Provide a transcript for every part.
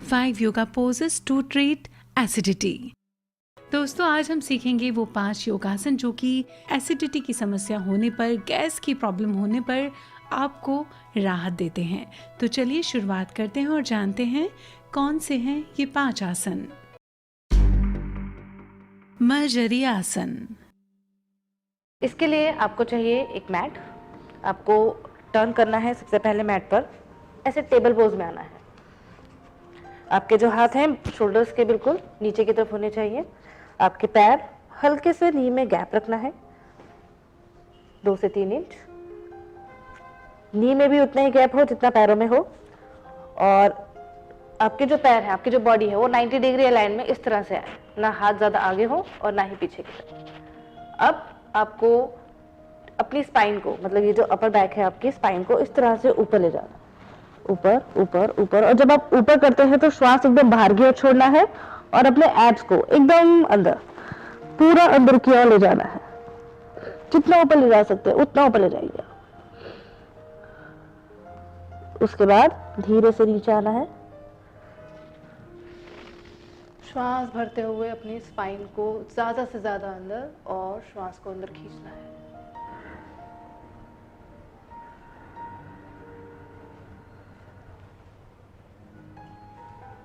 5 yoga poses to treat acidity. दोस्तों, आज हम सीखेंगे वो 5 योगासन जो कि एसिडिटी की समस्या होने पर, गैस की प्रॉब्लम होने पर आपको राहत देते हैं। तो चलिए शुरुआत करते हैं और जानते हैं कौन से हैं ये 5 आसन। मर्जरी आसन। इसके लिए आपको चाहिए एक मैट। आपको टर्न करना है सबसे पहले मैट पर, ऐसे टेबल पोज में आना है। आपके जो हाथ हैं शोल्डर्स के बिल्कुल नीचे की तरफ होने चाहिए। आपके पैर हल्के से नी में गैप रखना है 2 से 3 इंच। नी में भी उतना ही गैप हो जितना पैरों में हो। और आपके जो पैर है, आपकी जो बॉडी है वो 90 डिग्री अलाइन में इस तरह से आए, ना हाथ ज्यादा आगे हो और ना ही पीछे की तरफ। अब आपको अपनी स्पाइन को, मतलब ये जो अपर बैक है आपकी स्पाइन को इस तरह से ऊपर ले जाना, ऊपर ऊपर ऊपर। और जब आप ऊपर करते हैं तो श्वास एकदम बाहर की ओर छोड़ना है और अपने एब्स को एकदम अंदर, पूरा अंदर की ओर ले जाना है। जितना ऊपर ले जा सकते हैं उतना ऊपर ले जाइए। उसके बाद धीरे से नीचे आना है। श्वास भरते हुए अपनी स्पाइन को ज्यादा से ज्यादा अंदर और श्वास को अंदर खींचना है।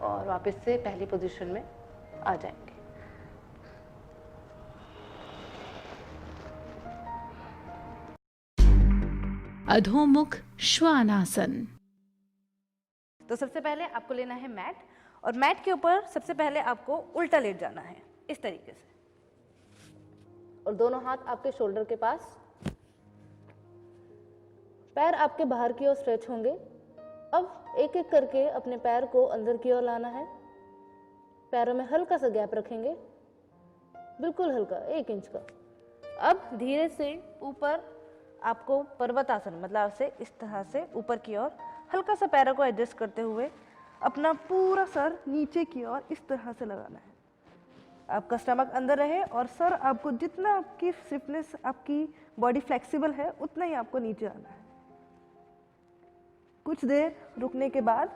और वापस से पहली पोजीशन में आ जाएंगे। अधोमुख श्वानासन। तो सबसे पहले आपको लेना है मैट, और मैट के ऊपर सबसे पहले आपको उल्टा लेट जाना है इस तरीके से, और दोनों हाथ आपके शोल्डर के पास। पैर आपके बाहर की ओर स्ट्रेच होंगे। अब एक एक करके अपने पैर को अंदर की ओर लाना है। पैरों में हल्का सा गैप रखेंगे, बिल्कुल हल्का, 1 इंच का। अब धीरे से ऊपर आपको पर्वतासन, मतलब से इस तरह से ऊपर की ओर हल्का सा पैरों को एडजस्ट करते हुए अपना पूरा सर नीचे की ओर इस तरह से लगाना है। आपका स्टमक अंदर रहे और सर आपको, जितना आपकी स्टिफनेस, आपकी बॉडी फ्लेक्सिबल है उतना ही आपको नीचे आना है। कुछ देर रुकने के बाद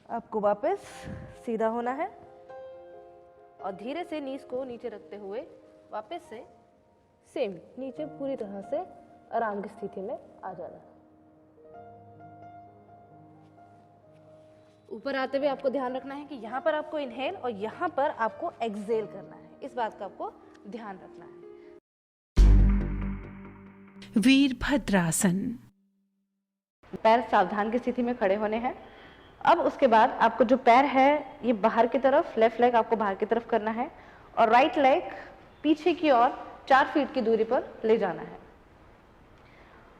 आपको वापस सीधा होना है और धीरे से नीज को नीचे रखते हुए वापस से सेम नीचे पूरी तरह से आराम की स्थिति में आ जाना है। ऊपर आते हुए आपको ध्यान रखना है कि यहाँ पर आपको इनहेल और यहाँ पर आपको एक्सहेल करना है। इस बात का आपको ध्यान रखना है। वीरभद्रासन। पैर सावधान की स्थिति में खड़े होने हैं। अब उसके बाद आपको जो पैर है ये बाहर की तरफ, लेफ्ट लेग आपको बाहर की तरफ करना है और राइट लेग पीछे की ओर 4 फीट की दूरी पर ले जाना है।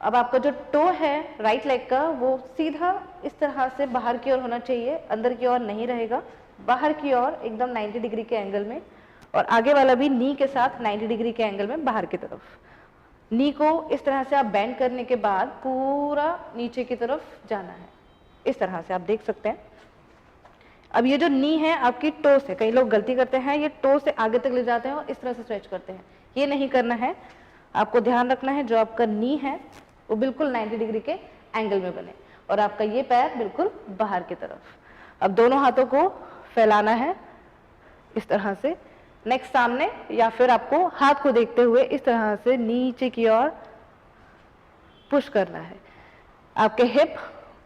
अब आपका जो टो है राइट लेग का वो सीधा इस तरह से बाहर की ओर होना चाहिए, अंदर की ओर नहीं रहेगा, बाहर की ओर एकदम 90 डिग्री के एंगल में। और आगे वाला भी नी के साथ 90 डिग्री के एंगल में बाहर की तरफ। नी को इस तरह से आप बेंड करने के बाद पूरा नीचे की तरफ जाना है, इस तरह से आप देख सकते हैं। अब ये जो नी है आपकी टो से, कई लोग गलती करते हैं, ये टो से आगे तक ले जाते हैं और इस तरह से स्ट्रेच करते हैं। ये नहीं करना है। आपको ध्यान रखना है जो आपका नी है वो बिल्कुल 90 डिग्री के एंगल में बने और आपका ये पैर बिल्कुल बाहर की तरफ। अब दोनों हाथों को फैलाना है इस तरह से, नेक्स्ट सामने, या फिर आपको हाथ को देखते हुए इस तरह से नीचे की ओर पुश करना है। आपके हिप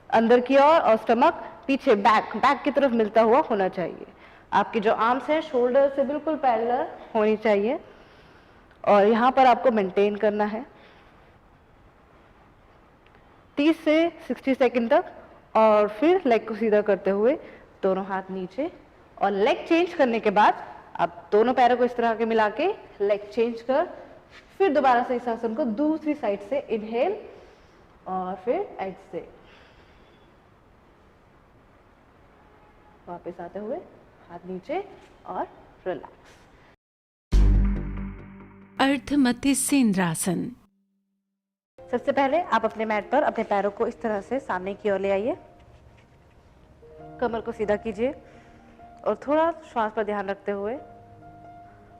अंदर की ओर और स्टमक पीछे, बैक की तरफ मिलता हुआ होना चाहिए। आपकी जो आर्म्स हैं शोल्डर से बिल्कुल पैरेलल होनी चाहिए और यहाँ पर आपको मेंटेन करना है 30 से 60 सेकंड तक। और फिर लेग को सीधा करते हुए दोनों हाथ नीचे, और लेग चेंज करने के बाद आप दोनों पैरों को इस तरह के मिला के लेग चेंज कर फिर दोबारा से इस आसन को दूसरी साइड से इनहेल और फिर एक्सहेल। वापस आते हुए हाथ नीचे और रिलैक्स। अर्धमध्यसेंद्रासन। सबसे पहले आप अपने मैट पर अपने पैरों को इस तरह से सामने की ओर ले आइए, कमर को सीधा कीजिए और थोड़ा श्वास पर ध्यान रखते हुए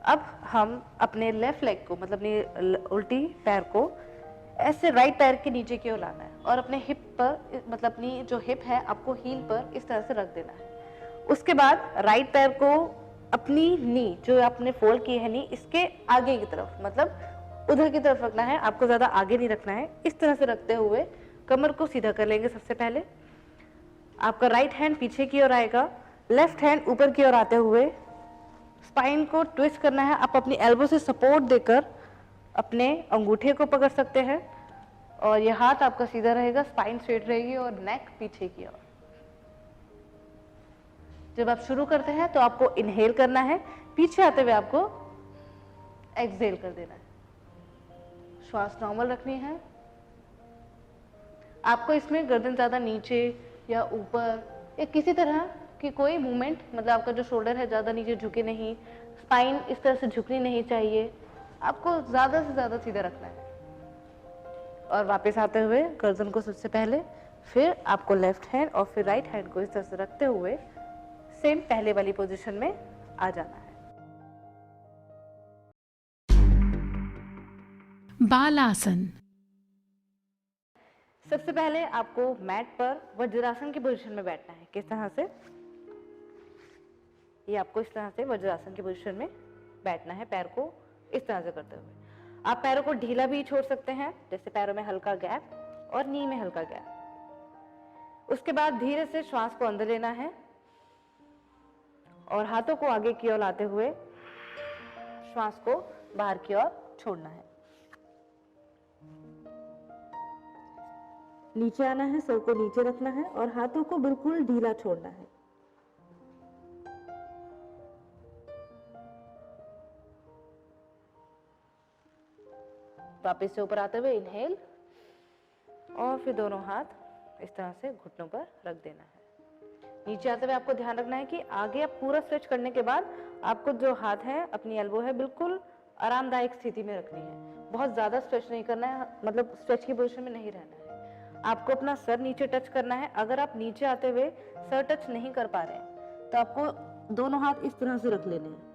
अब हम अपने लेफ्ट लेग को, मतलब अपनी उल्टी पैर को ऐसे राइट पैर के नीचे की ओर लाना है और अपने हिप पर, मतलब अपनी जो हिप है आपको हील पर इस तरह से रख देना है। उसके बाद राइट पैर को अपनी नी जो आपने फोल्ड की है नी, इसके आगे की तरफ, मतलब उधर की तरफ रखना है, आपको ज़्यादा आगे नहीं रखना है। इस तरह से रखते हुए कमर को सीधा कर लेंगे। सबसे पहले आपका राइट हैंड पीछे की ओर आएगा, लेफ्ट हैंड ऊपर की ओर आते हुए स्पाइन को ट्विस्ट करना है। आप अपनी एल्बो से सपोर्ट देकर अपने अंगूठे को पकड़ सकते हैं और ये हाथ आपका सीधा रहेगा, स्पाइन स्ट्रेट रहेगी और नेक पीछे की ओर। जब आप शुरू करते हैं तो आपको इनहेल करना है, पीछे आते हुए आपको एक्सहेल कर देना है। श्वास नॉर्मल रखनी है। आपको इसमें गर्दन ज़्यादा नीचे या ऊपर या किसी तरह की कोई मूवमेंट, मतलब आपका जो शोल्डर है ज़्यादा नीचे झुके नहीं, स्पाइन इस तरह से झुकनी नहीं चाहिए, आपको ज़्यादा से ज़्यादा सीधा रखना है। और वापस आते हुए गर्दन को सबसे पहले, फिर आपको लेफ्ट हैंड और फिर राइट हैंड को इस तरह से रखते हुए सेम पहले वाली पोजीशन में आ जाना है। बालासन। सबसे पहले आपको मैट पर वज्रासन की पोजीशन में बैठना है। किस तरह से? ये आपको इस तरह से वज्रासन की पोजीशन में बैठना है, पैर को इस तरह से करते हुए। आप पैरों को ढीला भी छोड़ सकते हैं, जैसे पैरों में हल्का गैप और नी में हल्का गैप। उसके बाद धीरे से श्वास को अंदर लेना है और हाथों को आगे की ओर लाते हुए श्वास को बाहर की ओर छोड़ना है। नीचे आना है, सर को नीचे रखना है और हाथों को बिल्कुल ढीला छोड़ना है। वापस से ऊपर आते हुए इनहेल और फिर दोनों हाथ इस तरह से घुटनों पर रख देना है। नीचे आते हुए आपको ध्यान रखना है कि आगे आप पूरा स्ट्रेच करने के बाद आपको जो हाथ है, अपनी एल्बो है, बिल्कुल आरामदायक स्थिति में रखनी है। बहुत ज्यादा स्ट्रेच नहीं करना है, मतलब स्ट्रेच की पोजीशन में नहीं रहना है। आपको अपना सर नीचे टच करना है। अगर आप नीचे आते हुए सर टच नहीं कर पा रहे हैं तो आपको दोनों हाथ इस तरह से रख लेने हैं,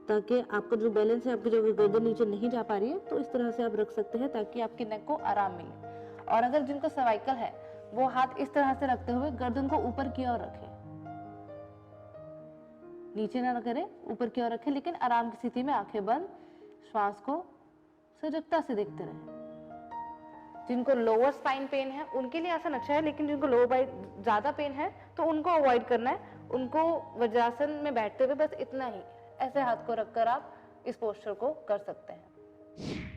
ताकि आपका जो बैलेंस है, आपकी जो गर्दन नीचे नहीं जा पा रही है तो इस तरह से आप रख सकते हैं ताकि आपकी नेक को आराम मिले। और अगर जिनको सर्वाइकल है वो हाथ इस तरह से रखते हुए गर्दन को ऊपर की ओर रखें, नीचे ना करें, ऊपर की ओर रखें, लेकिन आराम की स्थिति में आंखें बंद, श्वास को सजगता से देखते रहें। जिनको लोअर स्पाइन पेन है उनके लिए आसन अच्छा है, लेकिन जिनको लोअर ज्यादा पेन है तो उनको अवॉइड करना है। उनको वज्रासन में बैठते हुए बस इतना ही ऐसे हाथ को रखकर आप इस पोस्चर को कर सकते हैं।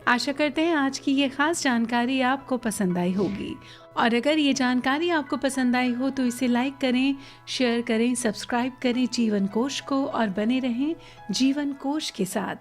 आशा करते हैं आज की ये खास जानकारी आपको पसंद आई होगी, और अगर ये जानकारी आपको पसंद आई हो तो इसे लाइक करें, शेयर करें, सब्सक्राइब करें जीवन कोश को और बने रहें जीवन कोश के साथ।